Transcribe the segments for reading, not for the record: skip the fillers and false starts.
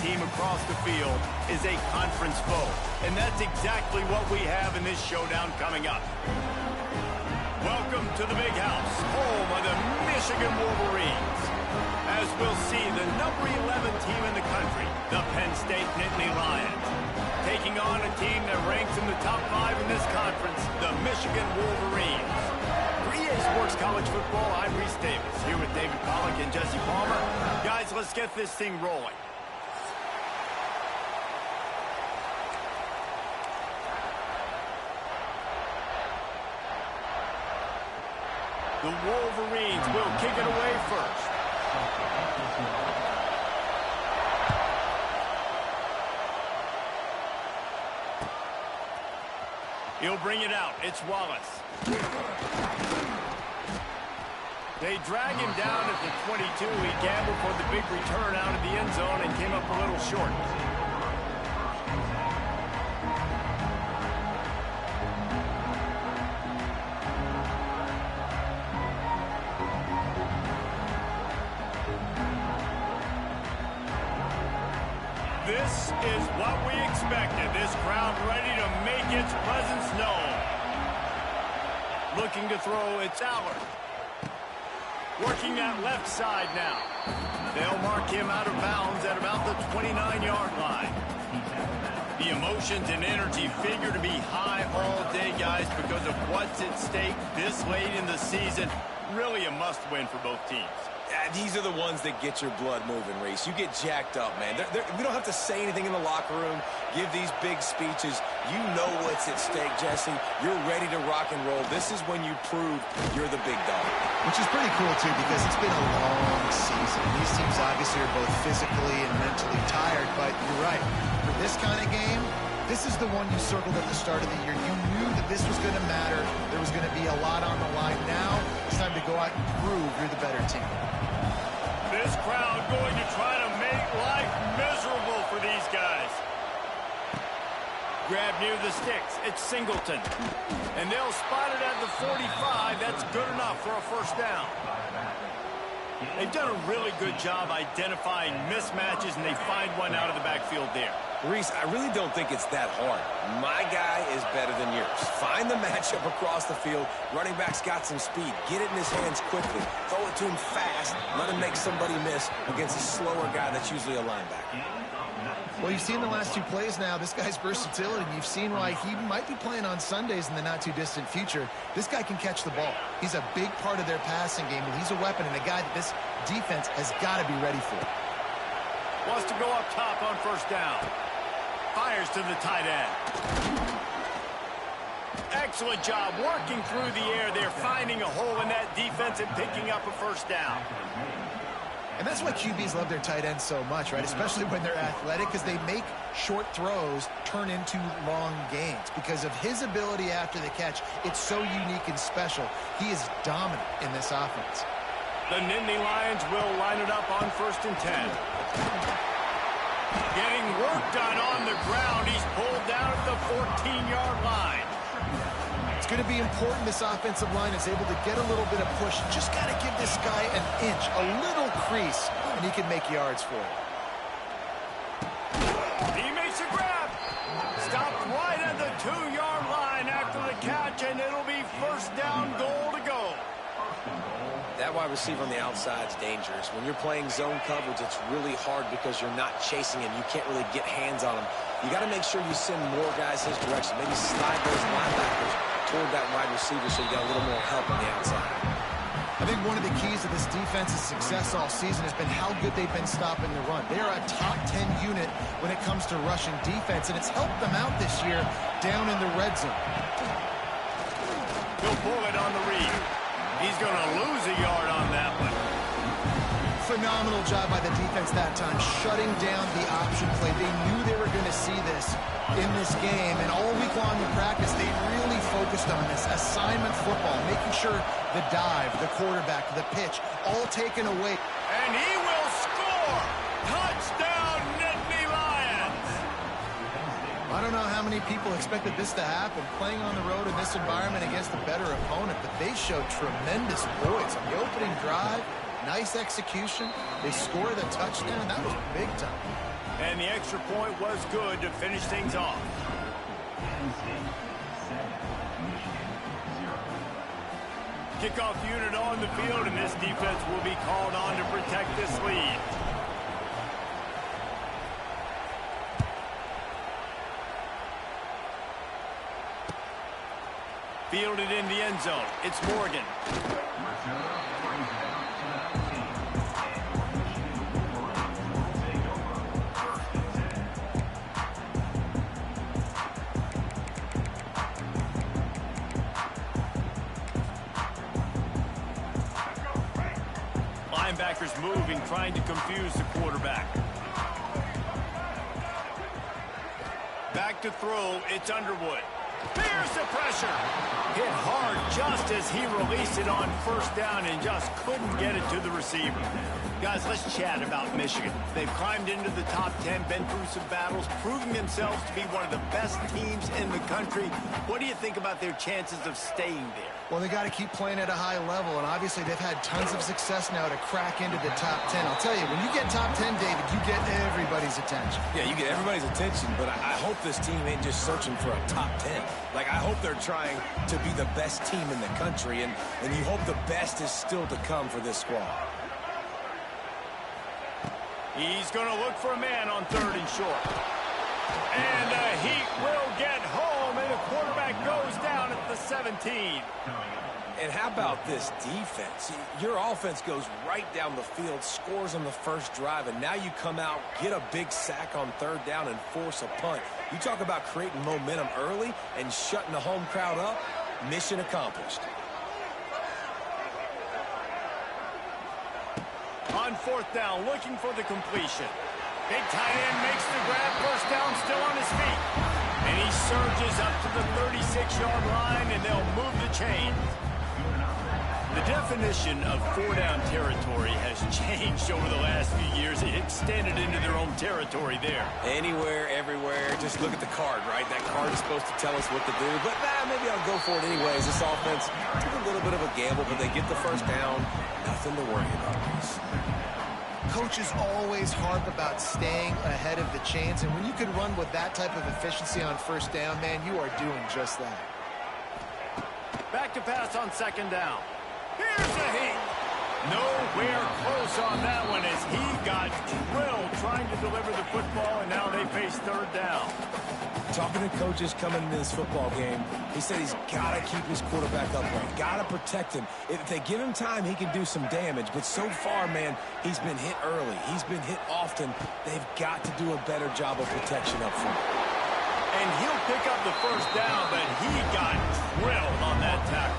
team across the field is a conference foe. And that's exactly what we have in this showdown coming up. Welcome to the Big House, home of the Michigan Wolverines. As we'll see, the number 11 team in the country, the Penn State Nittany Lions, taking on a team that ranks in the top 5 in this conference, the Michigan Wolverines. For EA Sports College Football, I'm Reese Davis, here with David Pollack and Jesse Palmer. Guys, let's get this thing rolling. The Wolverines will kick it away first. He'll bring it out. It's Wallace. They drag him down at the 22. He gambled for the big return out of the end zone and came up a little short. This is what we expected. This crowd ready to make its presence known. Looking to throw, it's Allard. Working that left side now. They'll mark him out of bounds at about the 29-yard line. The emotions and energy figure to be high all day, guys, because of what's at stake this late in the season. Really a must-win for both teams. These are the ones that get your blood moving, Reese. You get jacked up, man. We don't have to say anything in the locker room, give these big speeches. You know what's at stake, Jesse. You're ready to rock and roll. This is when you prove you're the big dog. Which is pretty cool, too, because it's been a long season. These teams obviously are both physically and mentally tired, but you're right. For this kind of game, this is the one you circled at the start of the year. You knew that this was going to matter. There was going to be a lot on the line. Now it's time to go out and prove you're the better team. This crowd going to try to make life miserable for these guys. Grab near the sticks. It's Singleton. And they'll spot it at the 45. That's good enough for a first down. They've done a really good job identifying mismatches, and they find one out of the backfield there. Reese, I really don't think it's that hard. My guy is better than yours. Find the matchup across the field. Running back's got some speed. Get it in his hands quickly. Throw it to him fast. Let him make somebody miss against a slower guy that's usually a linebacker. Well, you've seen the last 2 plays now. This guy's versatility, and you've seen why he might be playing on Sundays in the not-too-distant future. This guy can catch the ball. He's a big part of their passing game, and he's a weapon and a guy that this defense has got to be ready for. Wants to go up top on first down. Fires to the tight end. Excellent job working through the air there, finding a hole in that defense and picking up a first down. And that's why QBs love their tight ends so much, right? Especially when they're athletic, because they make short throws turn into long gains. Because of his ability after the catch, it's so unique and special. He is dominant in this offense. The Nittany Lions will line it up on 1st and 10. Getting work done on the ground. He's pulled down at the 14-yard line. It's going to be important this offensive line is able to get a little bit of push. Just got to give this guy an inch, a little crease, and he can make yards for it. He makes a grab. Stopped right at the 2-yard line after the catch, and it'll be first down, goal to go. That wide receiver on the outside is dangerous. When you're playing zone coverage, it's really hard because you're not chasing him. You can't really get hands on him. You got to make sure you send more guys his direction. Maybe slide those linebackers toward that wide receiver so you got a little more help on the outside. I think one of the keys to this defense's success all season has been how good they've been stopping the run. They are a top 10 unit when it comes to rushing defense, and it's helped them out this year down in the red zone. He'll pull it on the read. He's going to lose a yard on that one. Phenomenal job by the defense that time, shutting down the option play. They knew they were going to see this in this game, and all week long in practice, they really focused on this assignment football, making sure the dive, the quarterback, the pitch, all taken away. And he will score! Touchdown, Nittany Lions! I don't know how many people expected this to happen, playing on the road in this environment against a better opponent, but they showed tremendous poise on the opening drive. Nice execution. They score the touchdown. That was big time. And the extra point was good to finish things off. Kickoff unit on the field, and this defense will be called on to protect this lead. Fielded in the end zone. It's Morgan. Linebackers moving, trying to confuse the quarterback. Back to throw, it's Underwood. There's the pressure. Hit hard just as he released it on first down and just couldn't get it to the receiver. Guys, let's chat about Michigan. They've climbed into the top 10, been through some battles, proving themselves to be one of the best teams in the country. What do you think about their chances of staying there? Well, they got to keep playing at a high level, and obviously they've had tons of success now to crack into the top 10. I'll tell you, when you get top 10, David, you get everybody's attention. Yeah, you get everybody's attention, but I hope this team ain't just searching for a top 10. Like, I hope they're trying to be the best team in the country, and you hope the best is still to come for this squad. He's going to look for a man on 3rd and short. And the Heat will get home, and the quarterback goes down at the 17. And how about this defense? Your offense goes right down the field, scores on the first drive, and now you come out, get a big sack on 3rd down, and force a punt. You talk about creating momentum early and shutting the home crowd up. Mission accomplished. On 4th down, looking for the completion. Big tight end makes the grab, first down, still on his feet. And he surges up to the 36-yard line, and they'll move the chains. The definition of 4-down territory has changed over the last few years. It extended into their own territory there. Anywhere, everywhere, just look at the card, right? That card is supposed to tell us what to do, but maybe I'll go for it anyways. This offense took a little bit of a gamble, but they get the first down. Nothing to worry about. Coaches always harp about staying ahead of the chains, and when you can run with that type of efficiency on 1st down, man, you are doing just that. Back to pass on 2nd down. Here's the Heat. Nowhere close on that one as he got drilled trying to deliver the football, and now they face 3rd down. Talking to coaches coming into this football game, he said he's got to keep his quarterback upright, got to protect him. If they give him time, he can do some damage. But so far, man, he's been hit early. He's been hit often. They've got to do a better job of protection up front. And he'll pick up the first down, but he got drilled on that tackle.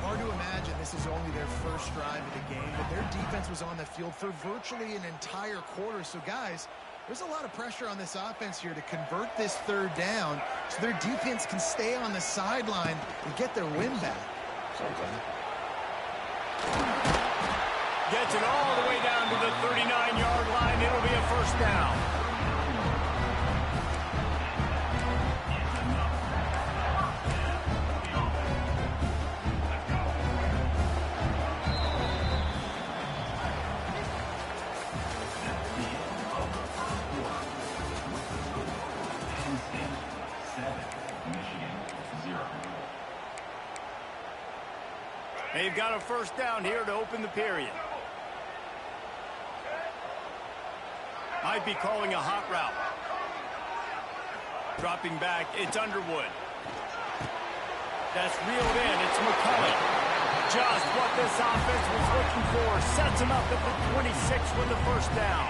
Hard to imagine this is only their first drive of the game, but their defense was on the field for virtually an entire quarter. So, guys, there's a lot of pressure on this offense here to convert this 3rd down so their defense can stay on the sideline and get their win back. Gets it all the way down to the 39-yard line. It'll be a first down. They've got a first down here to open the period. Might be calling a hot route. Dropping back, it's Underwood. That's reeled in, it's McCulley. Just what this offense was looking for. Sets him up at the 26 with the first down.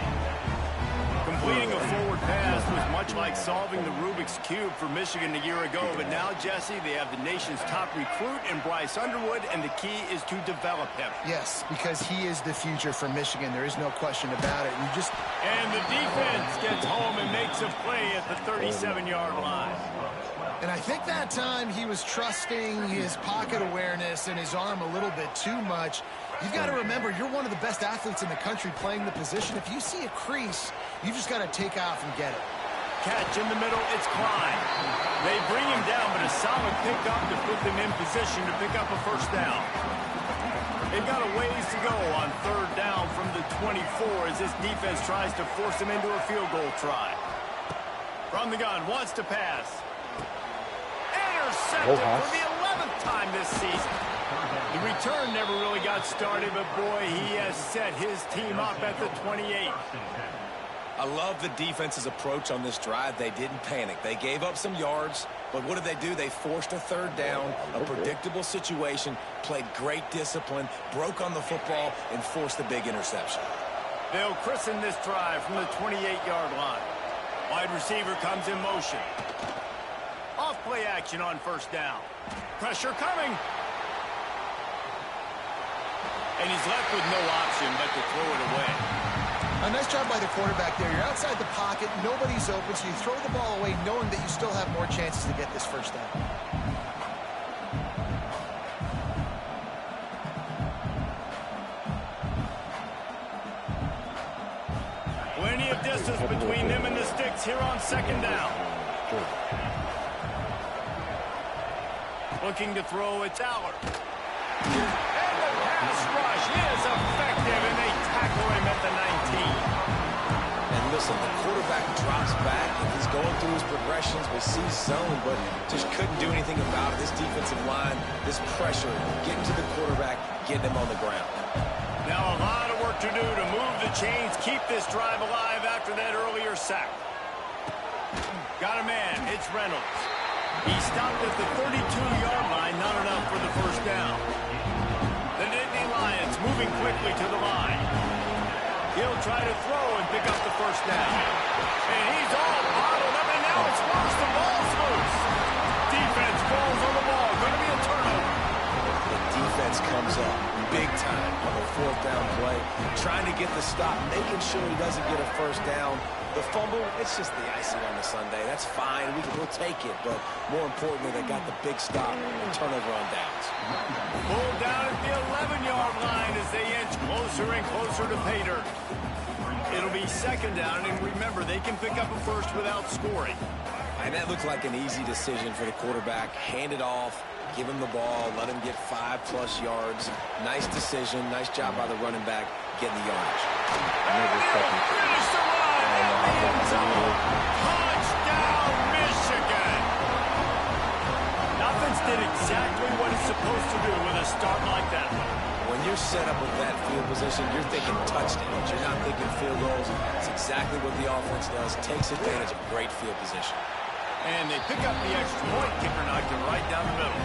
Completing a forward pass was much like solving the Rubik's Cube for Michigan a year ago. But now, Jesse, they have the nation's top recruit in Bryce Underwood, and the key is to develop him. Yes, because he is the future for Michigan. There is no question about it. And the defense gets home and makes a play at the 37-yard line. And I think that time he was trusting his pocket awareness and his arm a little bit too much. You've got to remember, you're one of the best athletes in the country playing the position. If you see a crease, you just got to take off and get it. Catch in the middle, it's Klein. They bring him down, but a solid pickup to put them in position to pick up a first down. They've got a ways to go on third down from the 24 as this defense tries to force them into a field goal try. From the gun, wants to pass. Intercepted for the 11th time this season. The return never really got started, but boy, he has set his team up at the 28. I love the defense's approach on this drive. They didn't panic. They gave up some yards, but what did they do? They forced a third down, a predictable situation, played great discipline, broke on the football, and forced the big interception. They'll christen this drive from the 28-yard line. Wide receiver comes in motion. Off play action on first down. Pressure coming. And he's left with no option but to throw it away. A nice job by the quarterback there. You're outside the pocket, nobody's open, so you throw the ball away knowing that you still have more chances to get this first down. Plenty of distance between them and the sticks here on second down. Looking to throw, it's Aller. And the pass rush is effective, and they tackle him at the 19. And listen, the quarterback drops back, and he's going through his progressions. We see zone, but just couldn't do anything about it. This defensive line, this pressure, getting to the quarterback, getting him on the ground. Now a lot of work to do to move the chains, keep this drive alive after that earlier sack. Got a man, it's Reynolds. He stopped at the 32-yard line, not enough for the first down. The Nittany Lions moving quickly to the line. He'll try to throw and pick up the first down. And he's all bottled up, and now it's worse. The ball's loose. Defense falls on the ball. Going to be a turnover. The defense comes up big time on the fourth down play, trying to get the stop, making sure he doesn't get a first down. The fumble, it's just the icing on the sundae. That's fine. We'll take it. But more importantly, they got the big stop and turnover on downs. Pulled down at the 11-yard line as they inch closer and closer to pay dirt. It'll be second down, and remember, they can pick up a first without scoring. And that looked like an easy decision for the quarterback. Hand it off, give him the ball, let him get 5+ yards. Nice decision. Nice job by the running back getting the yardage. Finish the run in the end zone. Touchdown, Michigan. Offense did exactly what it's supposed to do with a start like that. When you're set up with that field position, you're thinking touchdowns. You're not thinking field goals. It's exactly what the offense does. Takes advantage of great field position. And they pick up the extra point. Kicker knocked it right down the middle.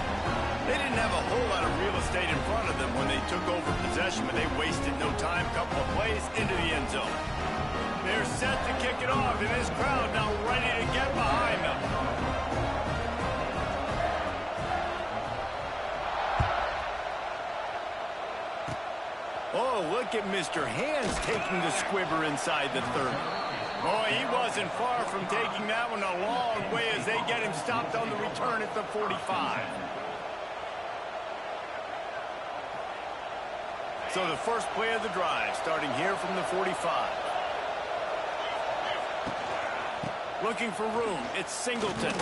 They didn't have a whole lot of real estate in front of them when they took over possession, but they wasted no time. Couple of plays into the end zone. They're set to kick it off, and this crowd now ready to get behind them. Oh, look at Mr. Hands taking the squibber inside the 30. Boy, he wasn't far from taking that one a long way as they get him stopped on the return at the 45. So the first play of the drive, starting here from the 45. Looking for room, it's Singleton.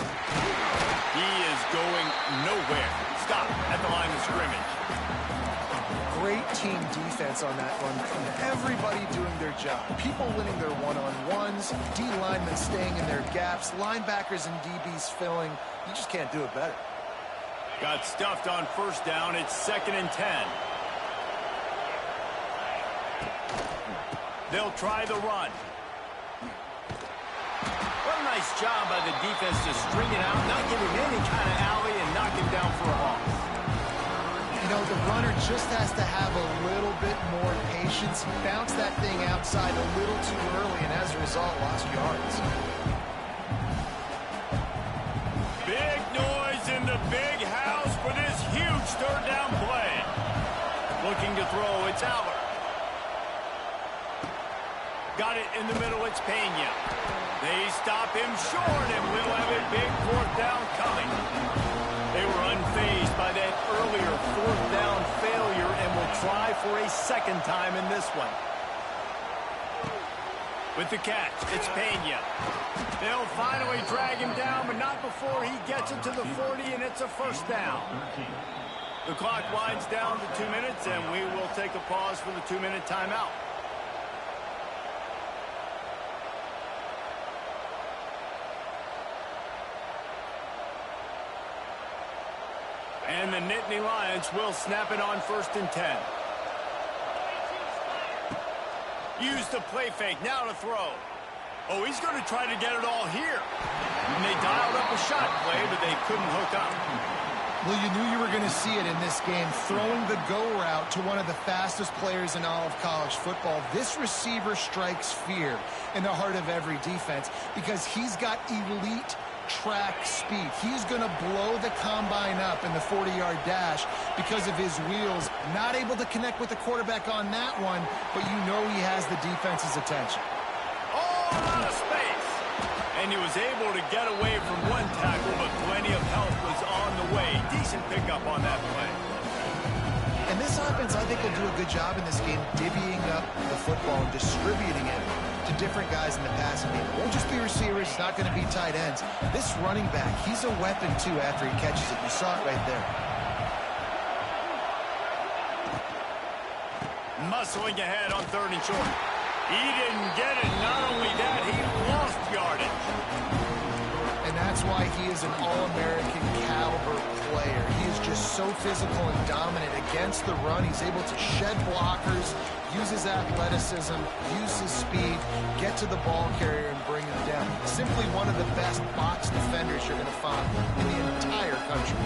He is going nowhere. Stop at the line of scrimmage. Great team defense on that one from everybody doing their job. People winning their one-on-ones, D linemen staying in their gaps, linebackers and DBs filling. You just can't do it better. Got stuffed on first down. It's 2nd and 10. They'll try the run. What a nice job by the defense to string it out, not give him any kind of alley, and knock him down for a loss. You know, the runner just has to have a little bit more patience. He bounced that thing outside a little too early, and as a result, lost yards. Big noise in the big house for this huge third down play. Looking to throw, it's Aller. Got it in the middle, it's Pena. They stop him short, and we'll have a big fourth down coming. They were unfazed by that earlier fourth down failure and will try for a second time in this one. With the catch, it's Pena. They'll finally drag him down, but not before he gets it to the 40, and it's a first down. The clock winds down to 2 minutes, and we will take a pause for the 2-minute timeout. And the Nittany Lions will snap it on 1st and 10. Use the play fake, now to throw. Oh, he's going to try to get it all here. And they dialed up a shot play, but they couldn't hook up. Well, you knew you were going to see it in this game, throwing the go route to one of the fastest players in all of college football. This receiver strikes fear in the heart of every defense because he's got elite track speed. He's going to blow the combine up in the 40-yard dash because of his wheels. Not able to connect with the quarterback on that one, but you know he has the defense's attention. Oh, a lot of space. And he was able to get away from one tackle, but plenty of help was on the way. Decent pickup on that play. And this offense, I think, will do a good job in this game divvying up the football and distributing it to different guys in the passing game. It won't just be receivers. It's not going to be tight ends. This running back, he's a weapon, too, after he catches it. You saw it right there. Muscling ahead on 3rd and short. He didn't get it. Not only that, he lost yardage. And that's why he is an All-American caliber player. He is just so physical and dominant against the run. He's able to shed blockers, use his athleticism, use his speed, get to the ball carrier and bring him down. Simply one of the best box defenders you're going to find in the entire country.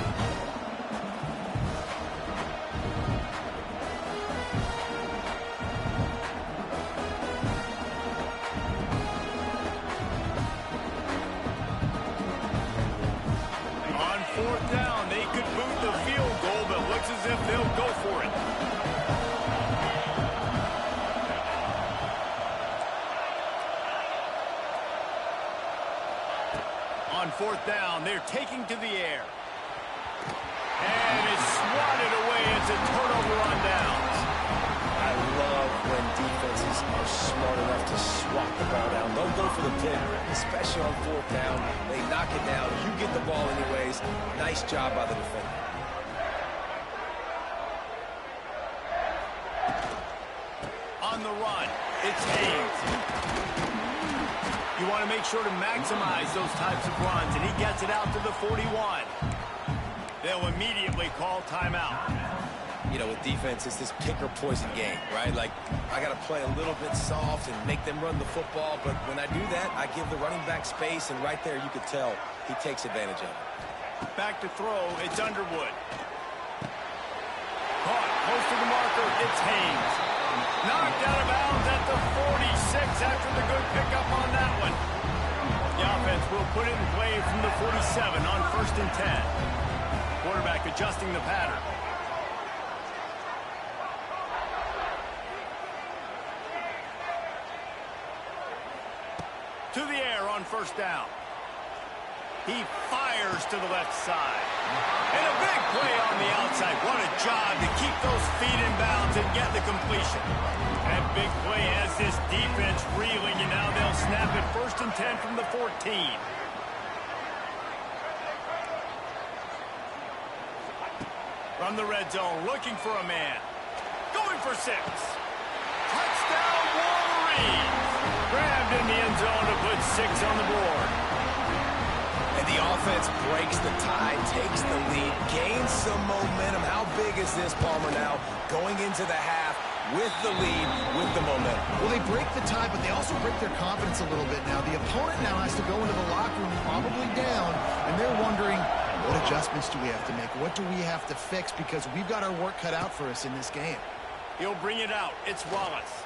They'll go for it. On 4th down, they're taking to the air. And it's swatted away. It's a turnover on downs. I love when defenses are smart enough to swat the ball down. Don't go for the pick, especially on 4th down. They knock it down. You get the ball anyways. Nice job by the defender. On the run, it's Hayes. You want to make sure to maximize those types of runs, and he gets it out to the 41. They'll immediately call timeout. You know, with defense, it's this pick or poison game, right? Like, I got to play a little bit soft and make them run the football, but when I do that, I give the running back space, and right there you could tell he takes advantage of it. Back to throw, it's Underwood. Caught close to the marker, it's Hayes. Knocked out of bounds at the 46 after the good pickup on that one. The offense will put it in play from the 47 on 1st and 10. Quarterback adjusting the pattern. To the air on 1st down. He fires to the left side. And a big play on the outside. What a job to keep those feet in bounds and get the completion. That big play has this defense reeling, and now they'll snap it 1st and 10 from the 14. From the red zone, looking for a man. Going for 6. Touchdown, Wolverines! Grabbed in the end zone to put 6 on the board. And the offense breaks the tie, takes the lead, gains some momentum. How big is this, Palmer, now? Going into the half with the lead, with the momentum. Well, they break the tie, but they also break their confidence a little bit now. The opponent now has to go into the locker room probably down, and they're wondering, what adjustments do we have to make? What do we have to fix? Because we've got our work cut out for us in this game. He'll bring it out. It's Wallace.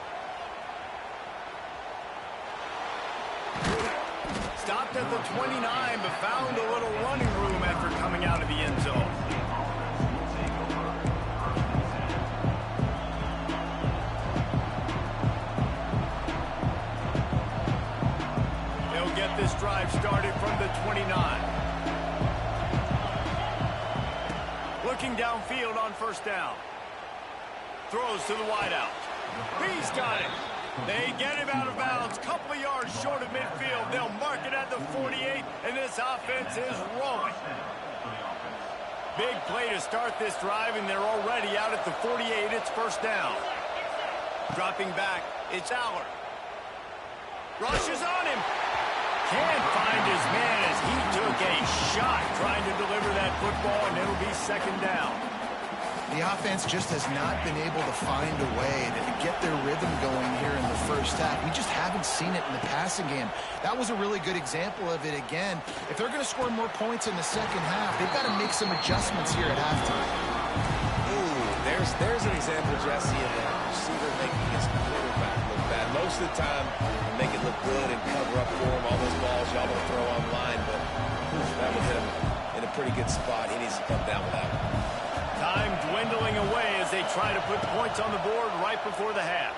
Stopped at the 29, but found a little running room after coming out of the end zone. They'll get this drive started from the 29. Looking downfield on 1st down. Throws to the wideout. He's got it. They get him out of bounds, couple of yards short of midfield. They'll mark it at the 48, and this offense is rolling. Big play to start this drive, and they're already out at the 48. It's first down. Dropping back, it's Aller. Rushes on him. Can't find his man as he took a shot trying to deliver that football, and it'll be second down. The offense just has not been able to find a way to get their rhythm going here in the first half. We just haven't seen it in the passing game. That was a really good example of it again. If they're going to score more points in the second half, they've got to make some adjustments here at halftime. Ooh, there's an example, Jesse, of the receiver making his quarterback look bad. Most of the time, make it look good and cover up for him. All those balls y'all going to throw online, but that would hit him in a pretty good spot. He needs to come down with that one. Time dwindling away as they try to put points on the board right before the half.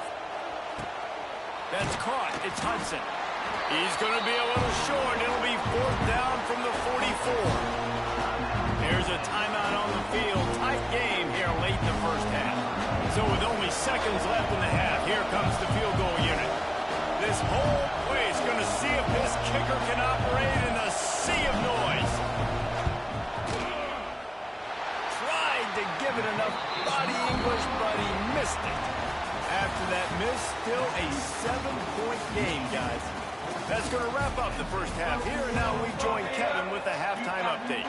That's caught. It's Hudson. He's going to be a little short. It'll be fourth down from the 44. There's a timeout on the field. Tight game here late in the first half. So with only seconds left in the half, here comes the field goal unit. This whole place is going to see if this kicker can operate in a sea of noise. To give it enough body English, but he missed it. After that miss, still a 7-point game, guys. That's going to wrap up the first half here, and now we join Kevin with the halftime update.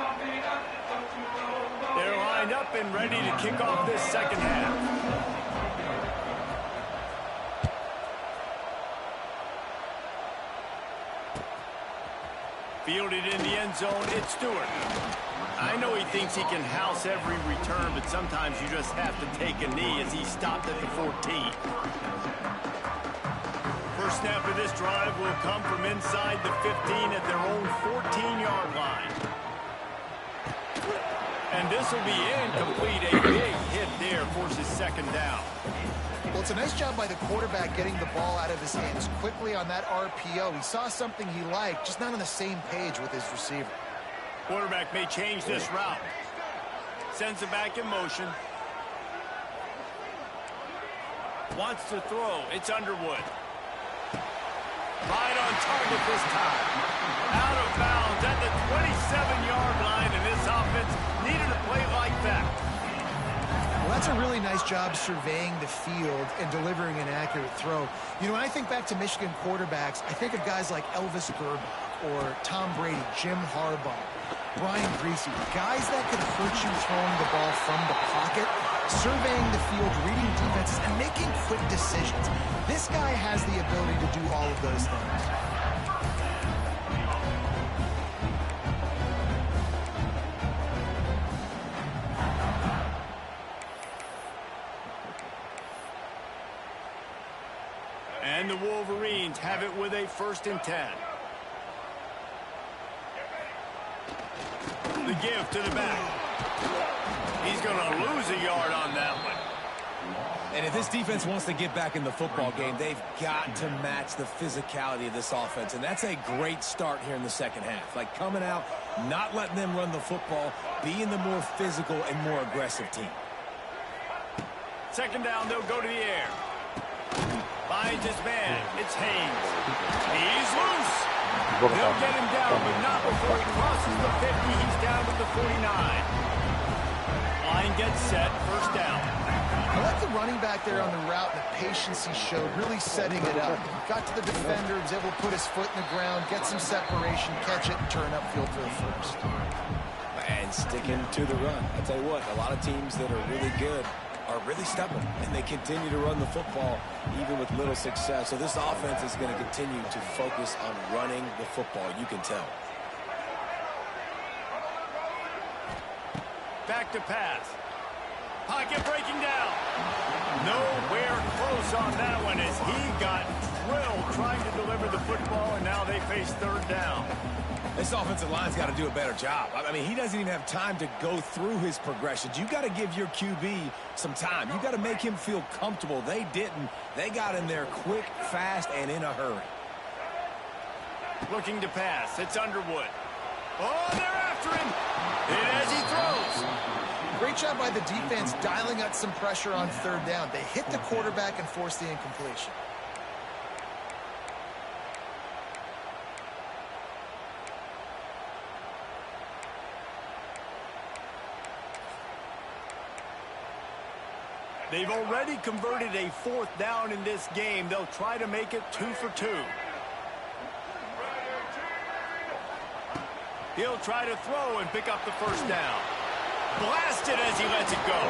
They're lined up and ready to kick off this second half. Fielded in the end zone, it's Stewart. I know he thinks he can house every return, but sometimes you just have to take a knee as he stopped at the 14. First snap of this drive will come from inside the 15 at their own 14-yard line. And this will be incomplete. A big hit there forces second down. Well, it's a nice job by the quarterback getting the ball out of his hands quickly on that RPO. He saw something he liked, just not on the same page with his receiver. Quarterback may change this route. Sends it back in motion. Wants to throw. It's Underwood. Right on target this time. Out of bounds at the 27-yard line, and this offense needed a play like that. Well, that's a really nice job surveying the field and delivering an accurate throw. You know, when I think back to Michigan quarterbacks, I think of guys like Elvis Gerbach or Tom Brady, Jim Harbaugh, Brian Greasy, guys that could hurt you throwing the ball from the pocket, surveying the field, reading defenses, and making quick decisions. This guy has the ability to do all of those things. And the Wolverines have it with a 1st and 10. The give to the back. He's going to lose a yard on that one. And if this defense wants to get back in the football game, they've got to match the physicality of this offense. And that's a great start here in the second half. Like coming out, not letting them run the football, being the more physical and more aggressive team. Second down, they'll go to the air. Finds his man. It's Haynes. He's loose. They'll get him down, but not before he crosses the 50. He's down to the 49. Line gets set. First down. I like the running back there on the route, the patience he showed, really setting it up. Got to the defender, was able to put his foot in the ground, get some separation, catch it, and turn upfield for the first. And sticking to the run. I'll tell you what, a lot of teams that are really good are really stubborn, and they continue to run the football even with little success. So this offense is going to continue to focus on running the football. You can tell. Back to pass. Pocket breaking down. Nowhere close on that one as he got drilled trying to deliver the football, and now they face third down. This offensive line's got to do a better job. I mean, he doesn't even have time to go through his progressions. You got to give your QB some time. You got to make him feel comfortable. They didn't. They got in there quick, fast, and in a hurry. Looking to pass. It's Underwood. Oh, they're after him. And as he throws. Great job by the defense dialing up some pressure on third down. They hit the quarterback and forced the incompletion. They've already converted a 4th down in this game. They'll try to make it 2 for 2. He'll try to throw and pick up the first down. Blasted as he lets it go.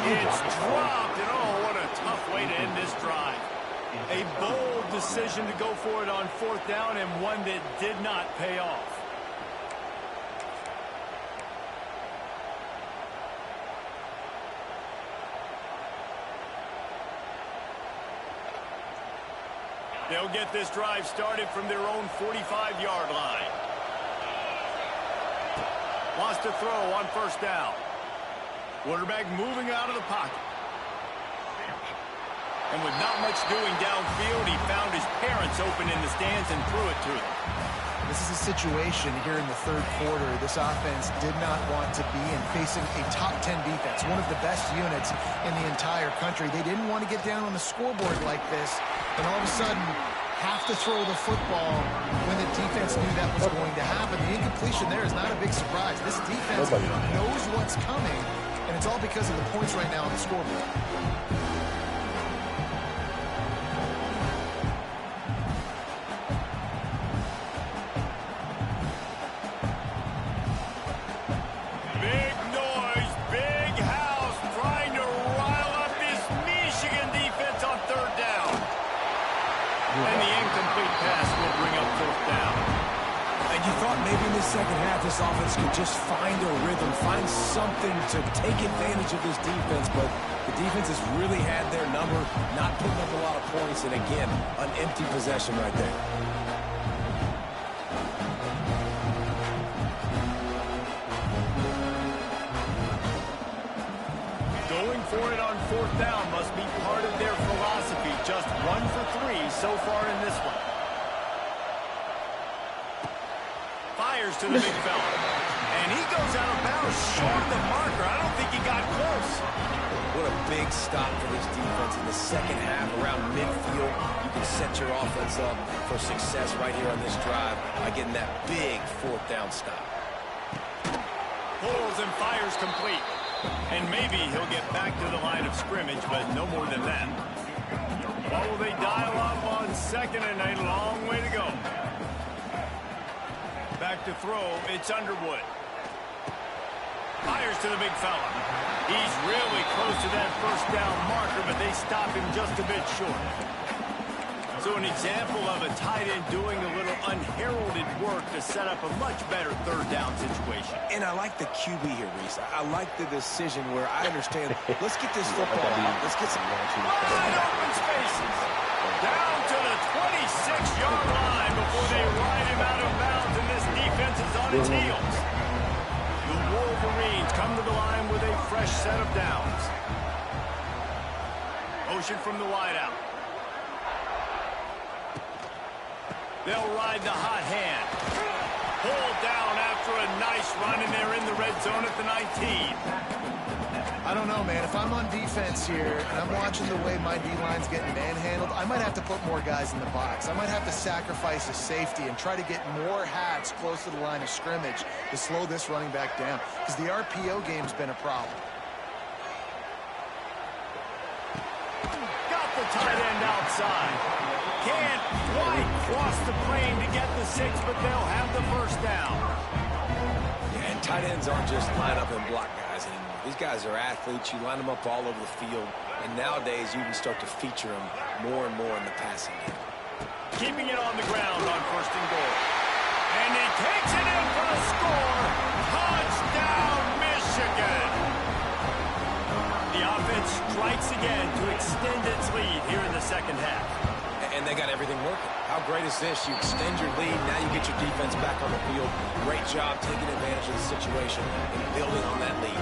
It's dropped, and oh, what a tough way to end this drive. A bold decision to go for it on 4th down, and one that did not pay off. They'll get this drive started from their own 45-yard line. Wants to throw on 1st down. Quarterback moving out of the pocket. And with not much doing downfield, he found his parents open in the stands and threw it to them. This is a situation here in the 3rd quarter this offense did not want to be in, facing a top 10 defense, one of the best units in the entire country. They didn't want to get down on the scoreboard like this, and all of a sudden have to throw the football when the defense knew that was going to happen. The incompletion there is not a big surprise. This defense knows what's coming, and it's all because of the points right now on the scoreboard. Second half, this offense could just find a rhythm, find something to take advantage of this defense, but the defense has really had their number, not putting up a lot of points, and again, an empty possession right there. Going for it on 4th down must be part of their philosophy. Just 1 for 3 so far in this one. Fires to the big fella. And he goes out of bounds short of the marker. I don't think he got close. What a big stop for this defense in the second half around midfield. You can set your offense up for success right here on this drive by getting that big 4th down stop. Pulls and fires complete. And maybe he'll get back to the line of scrimmage, but no more than that. What will they dial up on 2nd and a long way to go? Back to throw, it's Underwood. Fires to the big fella. He's really close to that 1st down marker, but they stop him just a bit short. So an example of a tight end doing a little unheralded work to set up a much better 3rd down situation. And I like the QB here, Reese. I like the decision where I understand, let's get this football out. Let's get some wide open spaces. Down to the 26-yard line before they ride him out of bounds, and this defense is on its heels. The Wolverines come to the line with a fresh set of downs. Motion from the wideout. They'll ride the hot hand. Pulled down after a nice run, and they're in the red zone at the 19. I don't know, man. If I'm on defense here and I'm watching the way my D-line's getting manhandled, I might have to put more guys in the box. I might have to sacrifice a safety and try to get more hats close to the line of scrimmage to slow this running back down, because the RPO game's been a problem. Got the tight end outside. Can't quite cross the plane to get the 6, but they'll have the 1st down. Yeah, and tight ends aren't just line up and block guys anymore. These guys are athletes. You line them up all over the field, and nowadays you can start to feature them more and more in the passing game. Keeping it on the ground on 1st and goal. And he takes it in for a score. Touchdown, Michigan. The offense strikes again to extend its lead here in the second half. And they got everything working. How great is this? You extend your lead, now you get your defense back on the field. Great job taking advantage of the situation and building on that lead.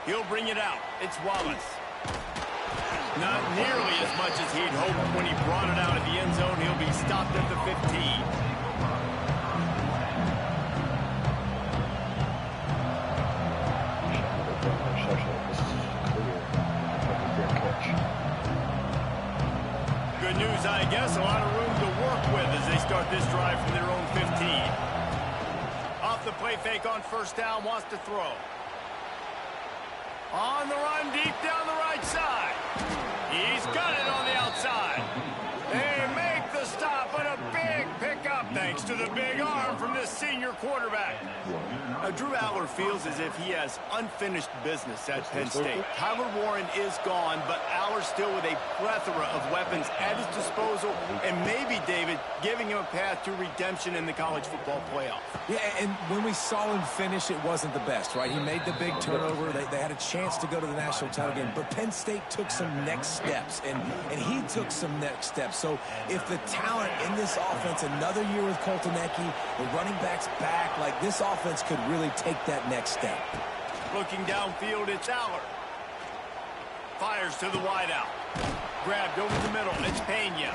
He'll bring it out. It's Wallace. Not nearly as much as he'd hoped when he brought it out of the end zone. He'll be stopped at the 15. Good news, I guess. A lot of room to work with as they start this drive from their own 15. Off the play fake on first down, wants to throw. On the run, deep down the right side. He's got it on the outside. They make the stop, but a big pickup thanks to the big arm from this senior quarterback. Drew Aller feels as if he has unfinished business at Penn State. Tyler Warren is gone, but Aller still with a plethora of weapons at his disposal, and maybe, David, giving him a path to redemption in the college football playoff. Yeah, and when we saw him finish, it wasn't the best, right? He made the big turnover. They had a chance to go to the national title game, but Penn State took some next steps, and he took some next steps. So if the talent in this offense, another year with Coltonecki, the running backs back, like this offense could really take that next step. Looking downfield, it's Aller. Fires to the wideout. Grabbed over the middle, it's Pena.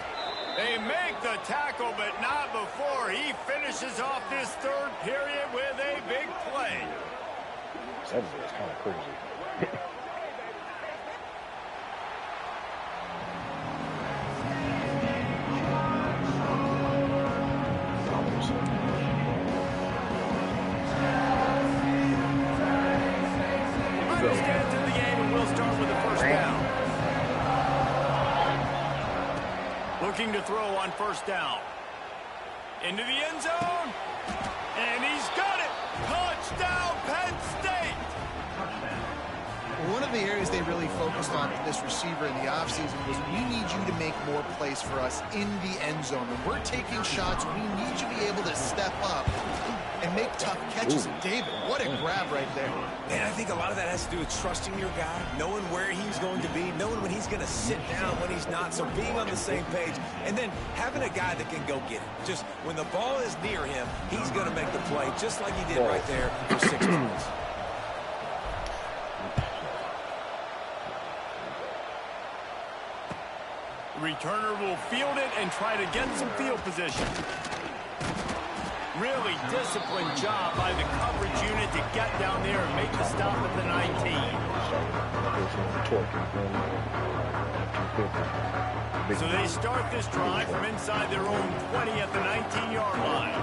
They make the tackle, but not before he finishes off this third period with a big play. That's kind of crazy. Understands in the game, and we'll start with the first down. Looking to throw on first down. Into the end zone. And he's got it. Touchdown, Penn State. One of the areas they really focused on for this receiver in the offseason was we need you to make more plays for us in the end zone. When we're taking shots, we need you to be able to step up and make tough catches. And David, what a grab right there. And I think a lot of that has to do with trusting your guy, knowing where he's going to be, knowing when he's going to sit down, when he's not. So being on the same page, and then having a guy that can go get it. Just when the ball is near him, he's going to make the play, just like he did right there for 6 points. Returner will field it and try to get some field position. Really disciplined job by the coverage unit to get down there and make the stop at the 19. So they start this drive from inside their own 20 at the 19-yard line.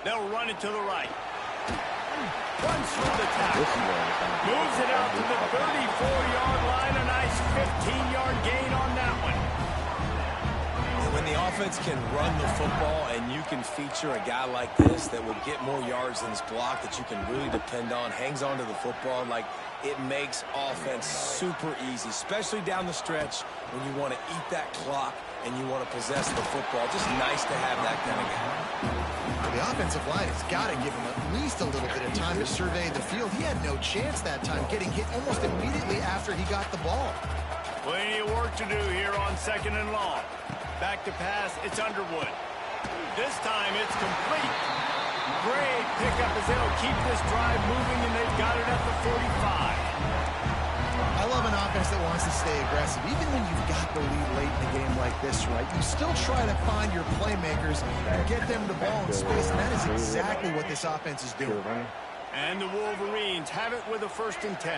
They'll run it to the right. Runs through the tackle. Moves it out to the 34-yard line. A nice 15-yard gain on that one. When the offense can run the football and you can feature a guy like this that will get more yards than his block, that you can really depend on, hangs on to the football, like it makes offense super easy, especially down the stretch when you want to eat that clock and you want to possess the football. Just nice to have that kind of guy. The offensive line has got to give him at least a little bit of time to survey the field. He had no chance that time, getting hit almost immediately after he got the ball. Plenty of work to do here on second and long. Back to pass, it's Underwood. This time it's complete. Great pickup as they'll keep this drive moving, and they've got it at the 45. I love an offense that wants to stay aggressive. Even when you've got the lead late in a game like this, right, you still try to find your playmakers and get them the ball in space, and that is exactly what this offense is doing. And the Wolverines have it with a 1st and 10.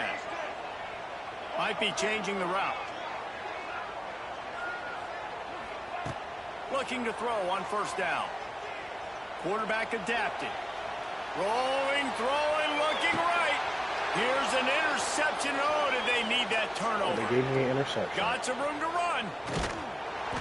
Might be changing the route. Looking to throw on first down. Quarterback adapted. Rolling, throwing, looking right. Here's an interception. Oh, did they need that turnover? They gave me an interception. Got some room to run.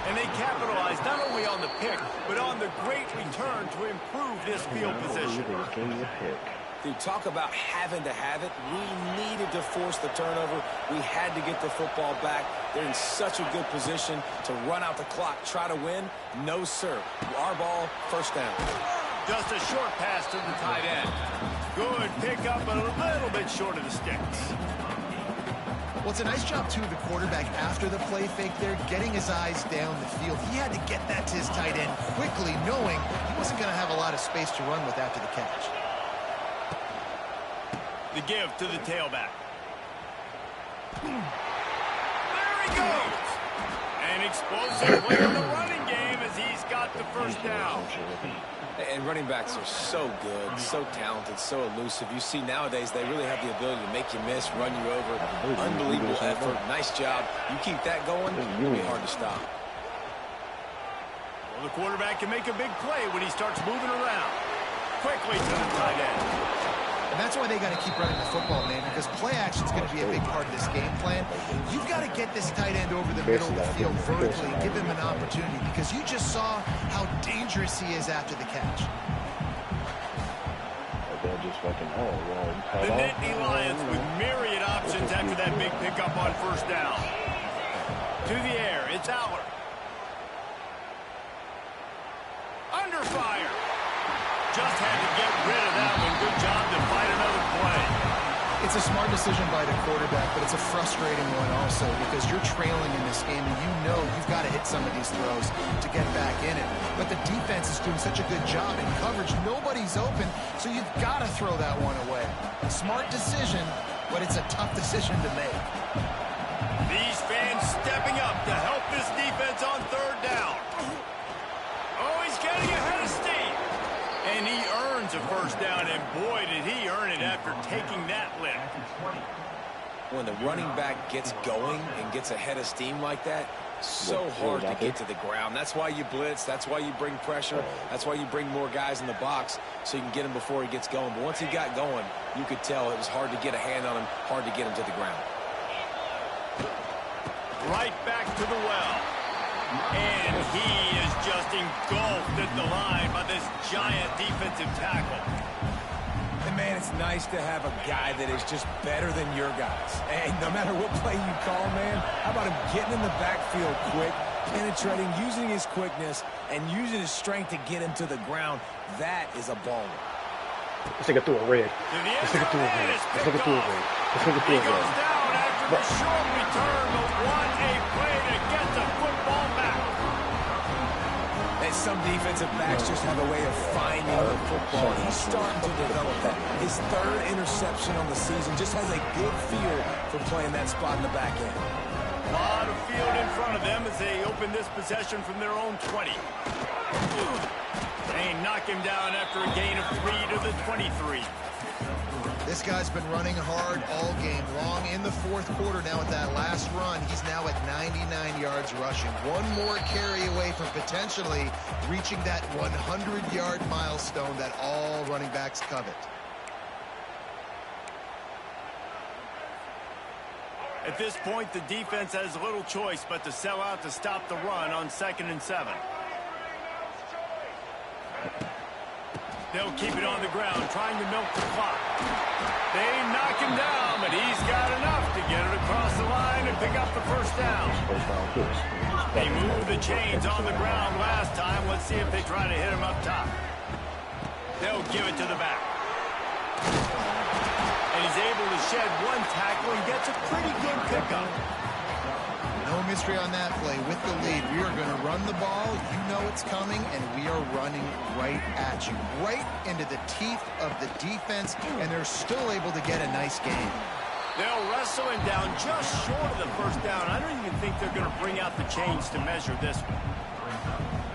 And they capitalized not only on the pick, but on the great return to improve this field position. They gave me a pick. Dude, talk about having to have it. We needed to force the turnover. We had to get the football back. They're in such a good position to run out the clock, try to win. No, sir. Our ball, first down. Just a short pass to the tight end. Good pickup, but a little bit short of the sticks. Well, it's a nice job, too, of the quarterback after the play fake there, getting his eyes down the field. He had to get that to his tight end quickly, knowing he wasn't going to have a lot of space to run with after the catch. The give to the tailback. There he goes. An explosive play in the running game as he's got got the first down. And running backs are so good, so talented, so elusive. You see nowadays they really have the ability to make you miss, run you over. Unbelievable effort. Nice job. You keep that going, it'll be hard to stop. Well, the quarterback can make a big play when he starts moving around. Quickly to the tight end. And that's why they got to keep running the football, man, because play action is going to be a big part of this game plan. You've got to get this tight end over the middle of the field vertically and give him an opportunity, because you just saw how dangerous he is after the catch. The Nittany Lions with myriad options after that big pickup on first down. To the air, it's Aller. Under fire. Just had to get rid of that one. Good job to fight another play. It's a smart decision by the quarterback, but it's a frustrating one also, because you're trailing in this game and you know you've got to hit some of these throws to get back in it. But the defense is doing such a good job in coverage. Nobody's open, so you've got to throw that one away. A smart decision, but it's a tough decision to make. These fans stepping up to help this defense on third down. Oh, he's getting ahead of steam. And he earns a first down, and boy, did he earn it after taking that lift. When the running back gets going and gets ahead of steam like that, so hard to get to the ground. That's why you blitz. That's why you bring pressure. That's why you bring more guys in the box so you can get him before he gets going. But once he got going, you could tell it was hard to get a hand on him, hard to get him to the ground. Right back to the well. And he is just engulfed at the line by this giant defensive tackle. And, man, it's nice to have a guy that is just better than your guys. Hey, no matter what play you call, man, how about him getting in the backfield quick, penetrating, using his quickness, and using his strength to get him to the ground? That is a baller. This nigga threw a red. This nigga threw a red. This nigga threw a red. This nigga threw a red. He goes down after the short return, but what a play to get the football back. And some defensive backs just have a way of finding the football. He's starting to develop that. His third interception on the season, just has a good feel for playing that spot in the back end. A lot of field in front of them as they open this possession from their own 20. They knock him down after a gain of 3 to the 23. This guy's been running hard all game long. In the fourth quarter now with that last run, he's now at 99 yards rushing. One more carry away from potentially reaching that 100-yard milestone that all running backs covet. At this point, the defense has little choice but to sell out to stop the run on 2nd and 7. They'll keep it on the ground, trying to milk the clock. They knock him down, but he's got enough to get it across the line and pick up the first down. They moved the chains on the ground last time. Let's see if they try to hit him up top. They'll give it to the back. And he's able to shed one tackle and gets a pretty good pickup. No mystery on that play. With the lead, we are going to run the ball. You know it's coming, and we are running right at you, right into the teeth of the defense, and they're still able to get a nice gain. They'll wrestle him down just short of the first down. I don't even think they're going to bring out the chains to measure this one.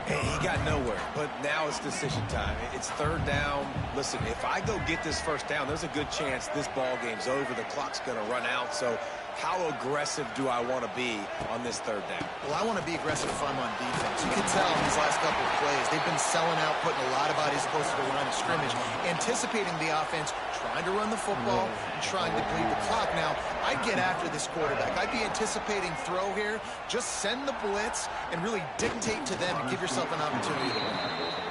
Hey, he got nowhere, but now it's decision time. It's third down. Listen, if I go get this first down, there's a good chance this ball game's over. The clock's going to run out, so how aggressive do I want to be on this third down? Well, I want to be aggressive if I'm on defense. You can tell in these last couple of plays, they've been selling out, putting a lot of bodies close to the line of scrimmage, anticipating the offense, trying to run the football, and trying to bleed the clock. Now, I'd get after this quarterback. I'd be anticipating throw here. Just send the blitz and really dictate to them and give yourself an opportunity to win.